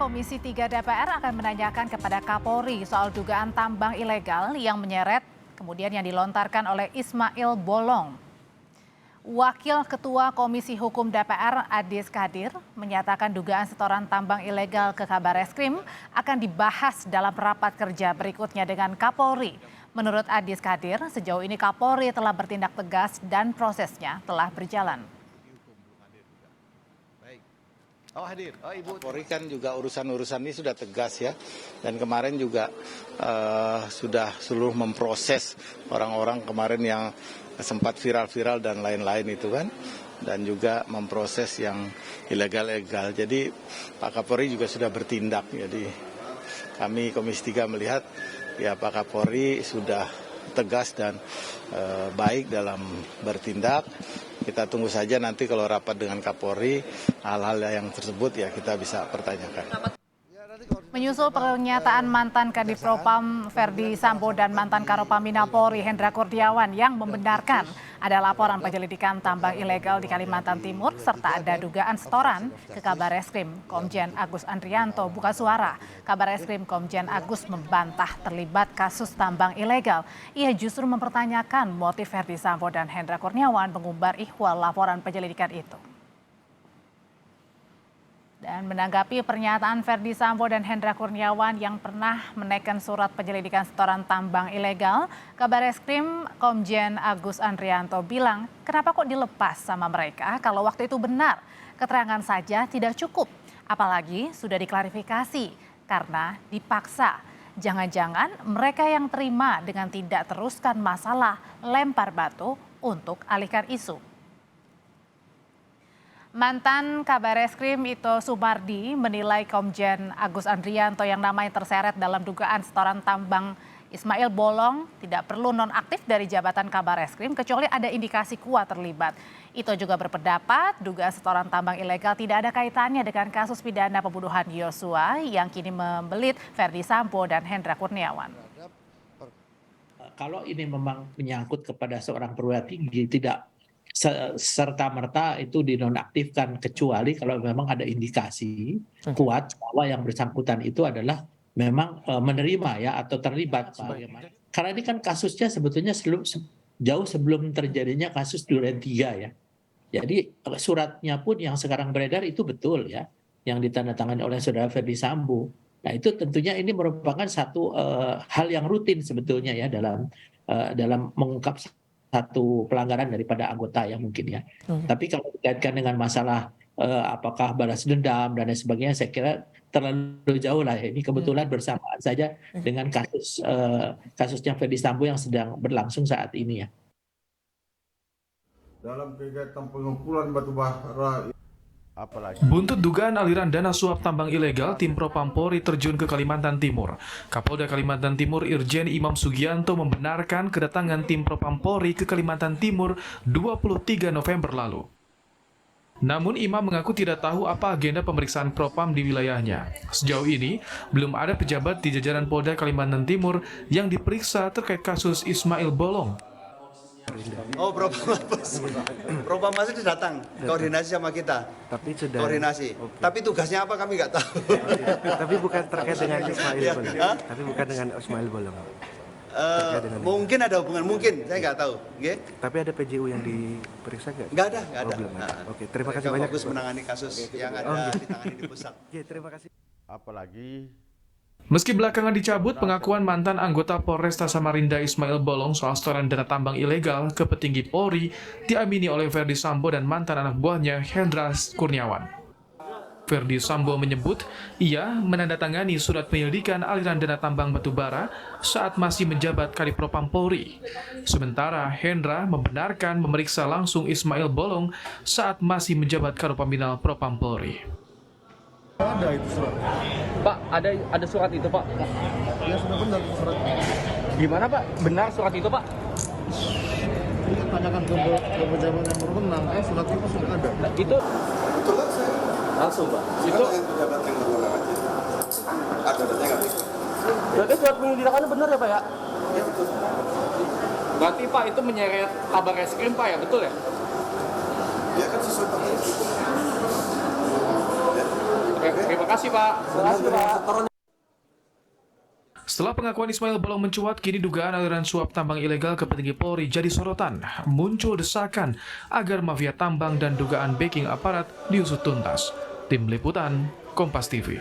Komisi 3 DPR akan menanyakan kepada Kapolri soal dugaan tambang ilegal yang menyeret kemudian yang dilontarkan oleh Ismail Bolong. Wakil Ketua Komisi Hukum DPR Adis Kadir menyatakan dugaan setoran tambang ilegal ke Kabareskrim akan dibahas dalam rapat kerja berikutnya dengan Kapolri. Menurut Adis Kadir, sejauh ini Kapolri telah bertindak tegas dan prosesnya telah berjalan. Ibu Polri kan juga urusan-urusan ini sudah tegas ya, dan kemarin juga sudah seluruh memproses orang-orang kemarin yang sempat viral-viral dan lain-lain itu kan, dan juga memproses yang ilegal-ilegal. Jadi Pak Kapolri juga sudah bertindak. Jadi kami Komisi 3 melihat ya Pak Kapolri sudah tegas dan baik dalam bertindak. Kita tunggu saja nanti kalau rapat dengan Kapolri, hal-hal yang tersebut ya kita bisa pertanyakan. Menyusul pernyataan mantan Kadif Propam Ferdi Sambo dan mantan Karopaminal Polri Hendra Kurniawan yang membenarkan ada laporan penyelidikan tambang ilegal di Kalimantan Timur serta ada dugaan setoran ke Kabareskrim, Komjen Agus Andrianto buka suara. Kabareskrim Komjen Agus membantah terlibat kasus tambang ilegal. Ia justru mempertanyakan motif Ferdi Sambo dan Hendra Kurniawan mengumbar ihwal laporan penyelidikan itu. Dan menanggapi pernyataan Ferdi Sambo dan Hendra Kurniawan yang pernah menaikkan surat penyelidikan setoran tambang ilegal, Kabareskrim Komjen Agus Andrianto bilang, kenapa kok dilepas sama mereka kalau waktu itu benar? Keterangan saja tidak cukup, apalagi sudah diklarifikasi karena dipaksa. Jangan-jangan mereka yang terima dengan tidak teruskan masalah lempar batu untuk alihkan isu. Mantan Kabareskrim Ito Sumardi menilai Komjen Agus Andrianto yang namanya terseret dalam dugaan setoran tambang Ismail Bolong tidak perlu nonaktif dari jabatan Kabareskrim kecuali ada indikasi kuat terlibat. Ito juga berpendapat dugaan setoran tambang ilegal tidak ada kaitannya dengan kasus pidana pembunuhan Yosua yang kini membelit Ferdi Sambo dan Hendra Kurniawan. Kalau ini memang menyangkut kepada seorang perwira tinggi, tidak serta-merta itu dinonaktifkan kecuali kalau memang ada indikasi kuat bahwa yang bersangkutan itu adalah memang menerima ya atau terlibat. Karena ini kan kasusnya sebetulnya jauh sebelum terjadinya kasus Duren 3 ya. Jadi suratnya pun yang sekarang beredar itu betul ya, yang ditandatangani oleh saudara Ferdi Sambo. Nah itu tentunya ini merupakan satu hal yang rutin sebetulnya ya dalam mengungkap satu pelanggaran daripada anggota ya mungkin ya. Tapi kalau dikaitkan dengan masalah apakah balas dendam dan lain sebagainya, saya kira terlalu jauh lah ya. Ini kebetulan bersamaan saja dengan kasusnya Ferdi Sambo yang sedang berlangsung saat ini ya. Dalam kegiatan pengumpulan batu bara. Buntut dugaan aliran dana suap tambang ilegal, tim Propam Polri terjun ke Kalimantan Timur. Kapolda Kalimantan Timur Irjen Imam Sugianto membenarkan kedatangan tim Propam Polri ke Kalimantan Timur 23 November lalu. Namun Imam mengaku tidak tahu apa agenda pemeriksaan Propam di wilayahnya. Sejauh ini, belum ada pejabat di jajaran Polda Kalimantan Timur yang diperiksa terkait kasus Ismail Bolong. Oh, Propam masih datang koordinasi sama kita. Tapi sudah koordinasi. Okay. Tapi tugasnya apa kami nggak tahu. Tapi bukan terkait dengan Ismail Bolong. Tapi bukan dengan Ismail Bolong. Mungkin ada hubungan, mungkin saya nggak tahu. Okay? Tapi ada PJU yang diperiksa nggak? Nggak ada. Oke, terima kasih banyak. Fokus menangani kasus yang ada ditangani di pusat. Oke, terima kasih. Apalagi Meski belakangan dicabut pengakuan mantan anggota Polresta Samarinda Ismail Bolong soal setoran dana tambang ilegal ke petinggi Polri diamini oleh Ferdi Sambo dan mantan anak buahnya Hendra Kurniawan. Ferdi Sambo menyebut ia menandatangani surat penyelidikan aliran dana tambang batubara saat masih menjabat Kadif Propam Polri. Sementara Hendra membenarkan memeriksa langsung Ismail Bolong saat masih menjabat Karopaminal Propam Polri. Ada itu surat. Pak, ada surat itu, Pak? ya sudah benar surat. Gimana, Pak? Benar surat itu, Pak? Ini tanyakan ke pejabat yang berwenang. Surat itu sudah ada. Itu Betul kan saya? langsung, Pak. Itu Yang pejabat yang berwenang aja. Ada datanya nggak? berarti surat penyelidikannya benar ya, Pak ya? Ya betul. Berarti Pak itu menyeret Kabareskrim, Pak ya, betul ya? Ya kan sesuai dengan itu. Oke, Terima kasih Pak. Setelah pengakuan Ismail Bolong mencuat, kini dugaan aliran suap tambang ilegal ke petinggi Polri jadi sorotan. Muncul desakan agar mafia tambang dan dugaan backing aparat diusut tuntas. Tim Liputan, Kompas TV.